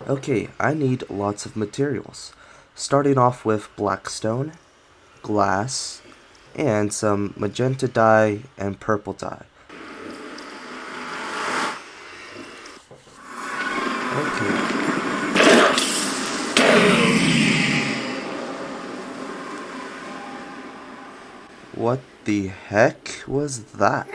Okay, I need lots of materials. Starting off with blackstone, glass, and some magenta dye and purple dye. Okay. What the heck was that?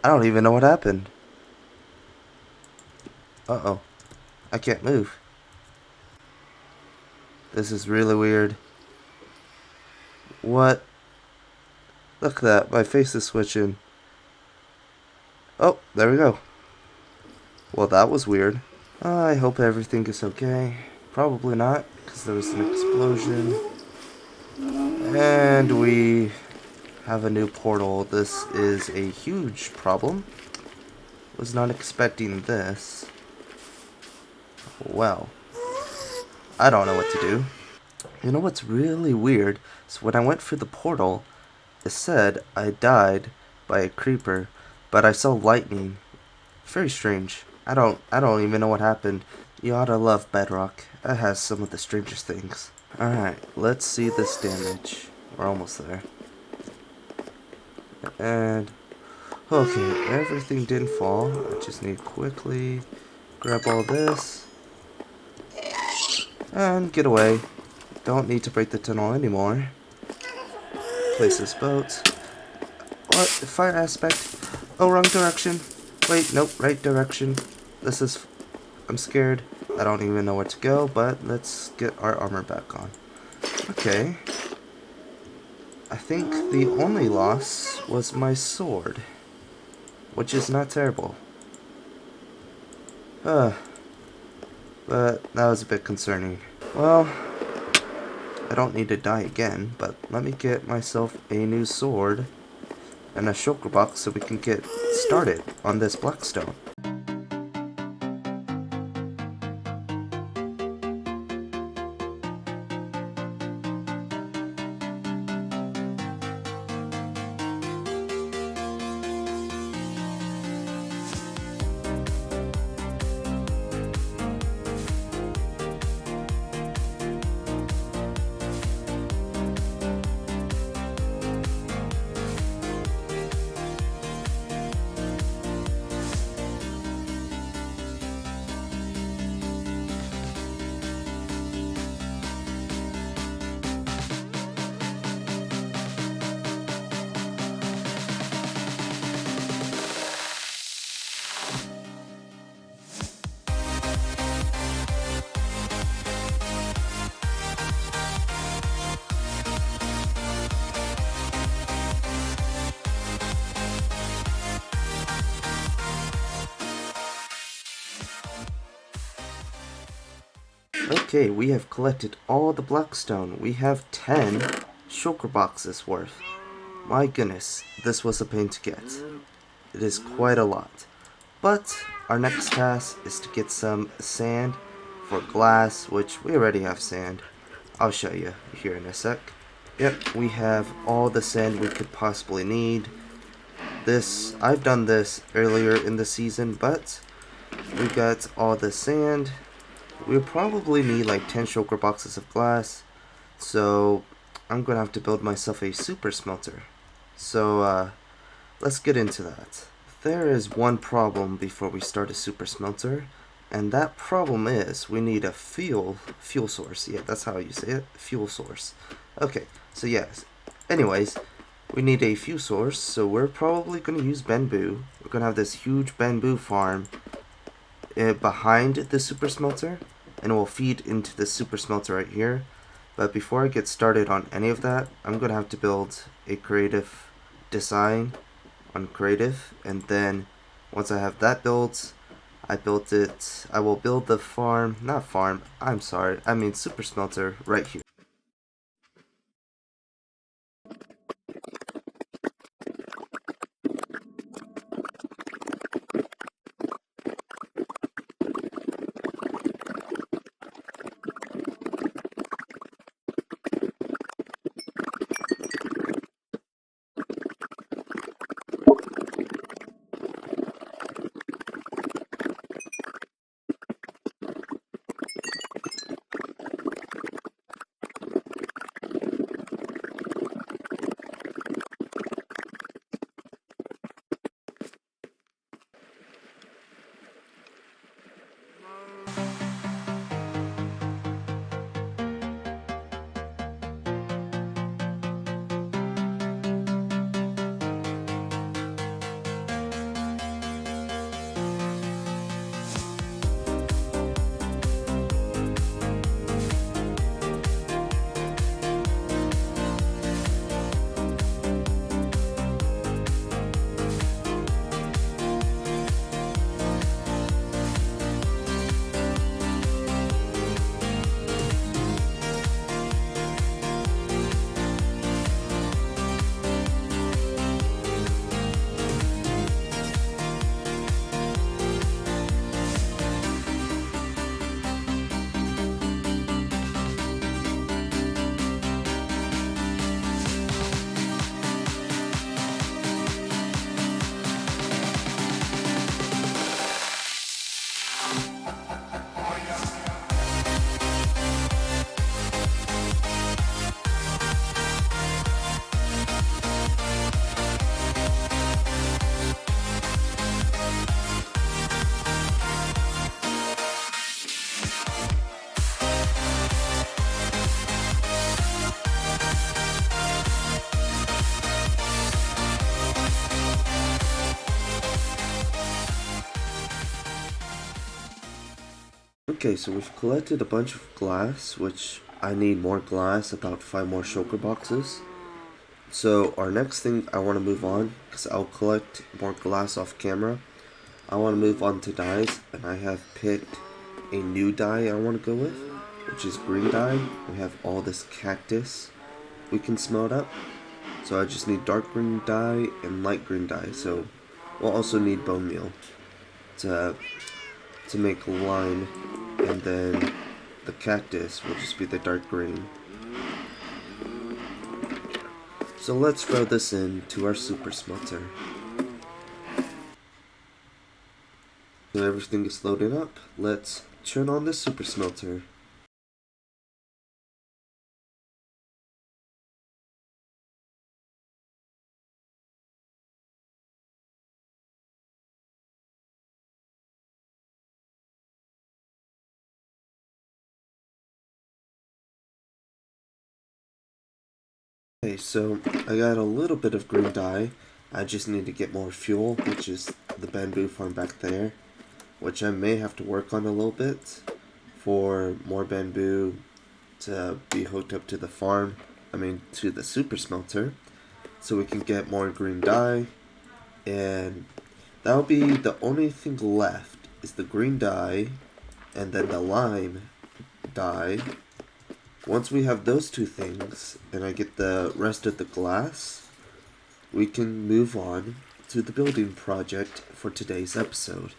I don't even know what happened. Uh-oh. I can't move. This is really weird. What? Look at that. My face is switching. Oh, there we go. Well, that was weird. I hope everything is okay. Probably not, because there was an explosion. And we have a new portal. This is a huge problem. Was not expecting this. Well, I don't know what to do. You know what's really weird? So when I went through the portal, it said I died by a creeper, but I saw lightning. Very strange. I don't even know what happened. You oughta love Bedrock. It has some of the strangest things. Alright, let's see this damage. We're almost there. And okay, everything didn't fall. I just need to quickly grab all this and get away. Don't need to break the tunnel anymore. Place this boat. What? Fire aspect? Oh, wrong direction. Wait, nope, right direction. This is... I'm scared. I don't even know where to go, but let's get our armor back on. Okay. I think the only loss was my sword, which is not terrible. But that was a bit concerning. Well, I don't need to die again, but let me get myself a new sword and a shulker box so we can get started on this blackstone. Okay, we have collected all the blackstone. We have 10 shulker boxes worth. My goodness, this was a pain to get. It is quite a lot. But our next task is to get some sand for glass, which we already have sand. I'll show you here in a sec. Yep, we have all the sand we could possibly need. I've done this earlier in the season, but we got all the sand. We'll probably need like 10 shulker boxes of glass, so I'm gonna have to build myself a super smelter. So let's get into that. There is one problem before we start a super smelter, and that problem is we need a fuel source. Yeah, that's how you say it, fuel source. Okay, so yes. Anyways, we need a fuel source, so we're probably gonna use bamboo. We're gonna have this huge bamboo farm behind the super smelter, and it will feed into the super smelter right here. But before I get started on any of that, I'm gonna have to build a creative design on creative, and then once I have that built, I will build the super smelter right here. Okay, so we've collected a bunch of glass, which I need more glass, about 5 more shulker boxes. So our next thing I want to move on, because I'll collect more glass off camera. I want to move on to dyes, and I have picked a new dye I want to go with, which is green dye. We have all this cactus we can smelt up. So I just need dark green dye and light green dye. So we'll also need bone meal to make lime, and then the cactus will just be the dark green. So let's throw this into our super smelter. So everything is loaded up. Let's turn on the super smelter. Okay, so I got a little bit of green dye. I just need to get more fuel, which is the bamboo farm back there, which I may have to work on a little bit for more bamboo to be hooked up to the farm, to the super smelter, so we can get more green dye, and that'll be the only thing left is the green dye and then the lime dye. Once we have those two things and I get the rest of the glass, we can move on to the building project for today's episode.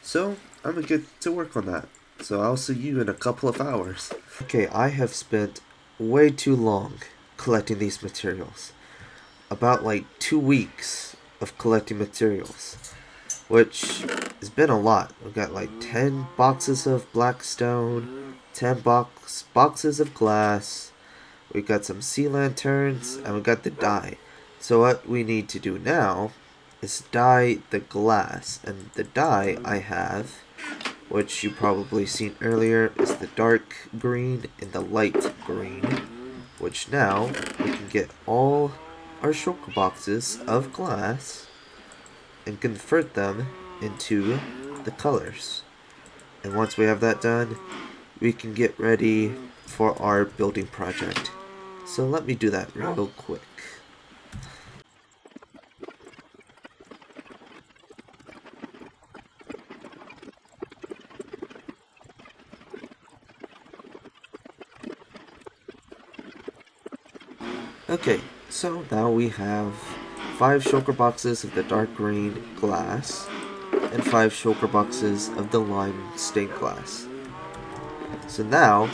So I'm gonna get to work on that. So I'll see you in a couple of hours. Okay, I have spent way too long collecting these materials. About like 2 weeks of collecting materials, which has been a lot. We've got like 10 boxes of black stone, 10 boxes of glass, we got some sea lanterns, and we got the dye. So what we need to do now is dye the glass, and the dye I have, which you probably seen earlier, is the dark green and the light green, which now we can get all our shulker boxes of glass and convert them into the colors. And once we have that done, we can get ready for our building project. So let me do that real quick. Okay, so now we have 5 shulker boxes of the dark green glass and 5 shulker boxes of the lime stained glass. So now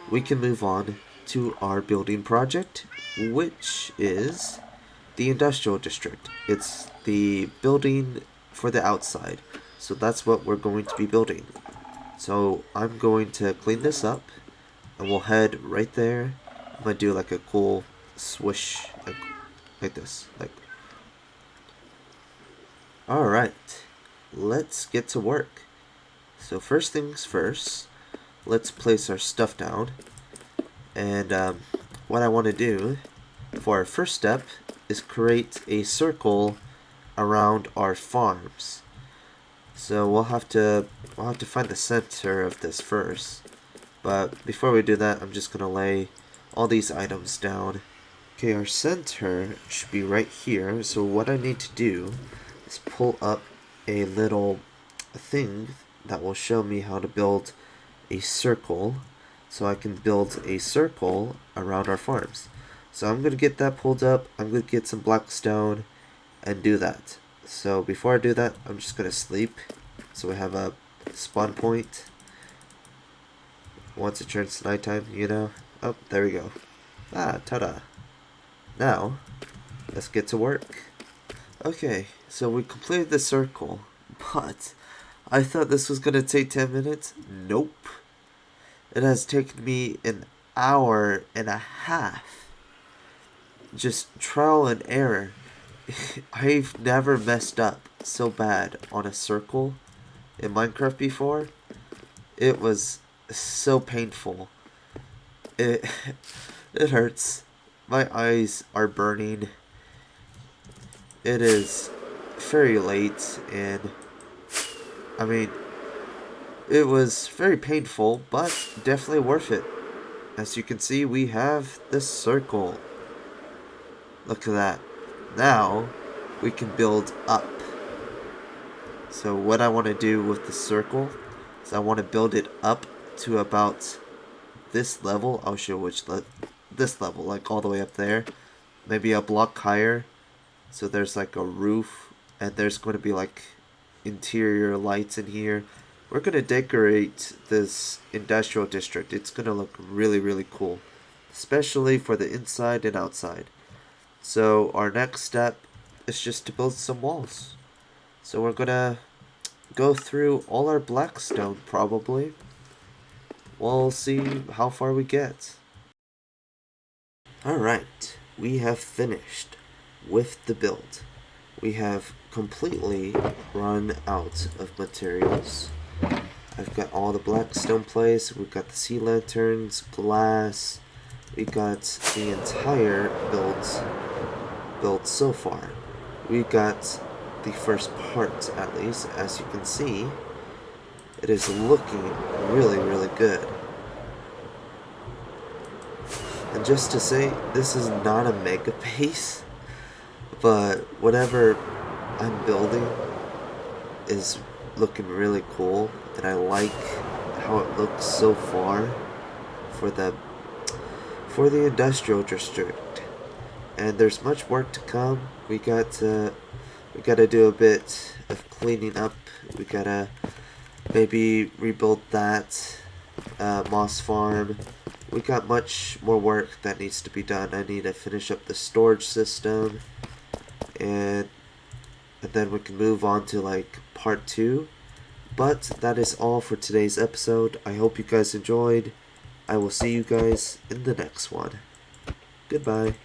we can move on to our building project, which is the industrial district. It's the building for the outside. So that's what we're going to be building. So I'm going to clean this up and we'll head right there. I'm going to do like a cool swish like this. Alright, let's get to work. So first things first, let's place our stuff down. And what I want to do for our first step is create a circle around our farms. So we'll have to find the center of this first. But before we do that, I'm just gonna lay all these items down. Okay, our center should be right here. So what I need to do is pull up a little thing that will show me how to build a circle, so I can build a circle around our farms. So I'm going to get that pulled up. I'm going to get some black stone and do that. So before I do that, I'm just going to sleep. So we have a spawn point. Once it turns nighttime, Oh, there we go. Ah, ta-da. Now, let's get to work. Okay, so we completed the circle, but I thought this was going to take 10 minutes. Nope. It has taken me an hour and a half. Just trial and error. I've never messed up so bad on a circle in Minecraft before. It was so painful. It it hurts. My eyes are burning. It is very late, and It was very painful, but definitely worth it. As you can see, we have this circle. Look at that. Now, we can build up. So what I want to do with the circle is I want to build it up to about this level. I'll show this level, like all the way up there. Maybe a block higher. So there's like a roof, and there's going to be like interior lights in here. We're going to decorate this industrial district. It's going to look really, really cool, especially for the inside and outside. So our next step is just to build some walls. So we're going to go through all our blackstone probably. We'll see how far we get. Alright, we have finished with the build. We have completely run out of materials. I've got all the blackstone placed, we've got the sea lanterns, glass, we got the entire build so far. We got the first part, at least. As you can see, it is looking really, really good. And just to say, this is not a mega base, but whatever I'm building is looking really cool, and I like how it looks so far for the industrial district. And there's much work to come. We gotta do a bit of cleaning up. We gotta maybe rebuild that moss farm. We got much more work that needs to be done. I need to finish up the storage system, and then we can move on to like part 2. But that is all for today's episode. I hope you guys enjoyed. I will see you guys in the next one. Goodbye.